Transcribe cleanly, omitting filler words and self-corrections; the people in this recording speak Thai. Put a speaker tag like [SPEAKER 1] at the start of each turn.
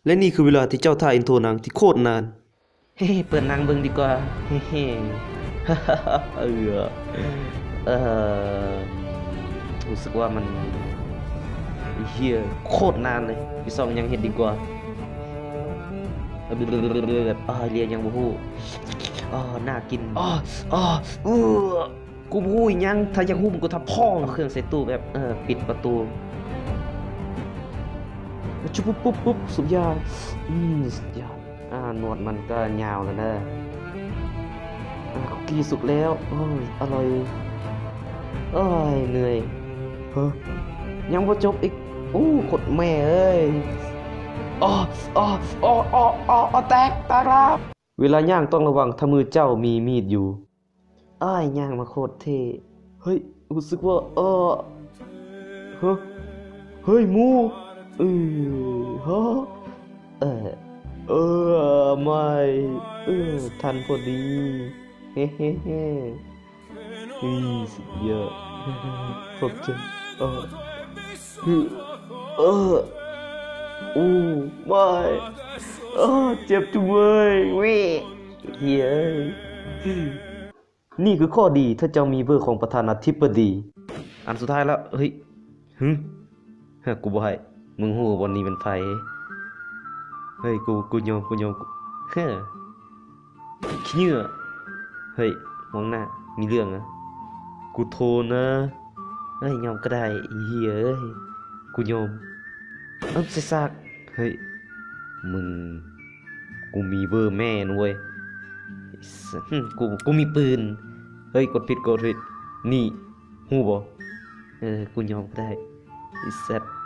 [SPEAKER 1] และนี่คือเวลาที่เจ้าถ่ายอินโทรหนังที่โคตรนาน
[SPEAKER 2] เฮ้เปิดหนังเบิ่งดีกว่าเฮ้เออเออรู้สึกว่ามันเฮียโคตรนานเลยพี่ซองยังเห็นดีกว่าเรียนยังบ่ฮู้น่ากินเออกูบ่ฮู้อีหยังถ้าอยากฮู้มึงก็ทับพ่องเครื่องใส่ตู้แบบปิดประตูชุบปุ๊บสุดยอดสุดยอดหนวดมันก็ยาวแล้วนะคุกกี้สุกแล้วอร่อยเหนื่อยยังบ่จบอีกขดแม่เอ้ยแตกครับเวลาย่างต้องระวังถ้ามือเจ้ามีมีดอยู่ย่างมาโคตรเท่เฮ้ยรู้สึกว่าเฮ้ยมูฮะไม่ทันพอดีเฮ้สุดยอดขอบใจไม่เจ็บจุ๊บเลยเว้ยเฮ้ยนี่คือข้อดีถ้าเจ้ามีเบอร์ของประธานาธิบดีอันสุดท้ายแล้วเฮ้ยกูบ่ให้มึงฮู้วันนี้เป็นไฟเฮ้ยกูยอมขี้เหงื่อเฮ้ยมองหน้ามีเรื่องนะกูโทรนะเฮ้ยยอมก็ได้เฮ้ยกูยอมเสียซากเฮ้ยมึงกูมีเบอร์แม่นะเว้ยกูมีปืนเฮ้ยกดผิดนี่ฮู้บ่กูยอมก็ได้ไอ้สัตว์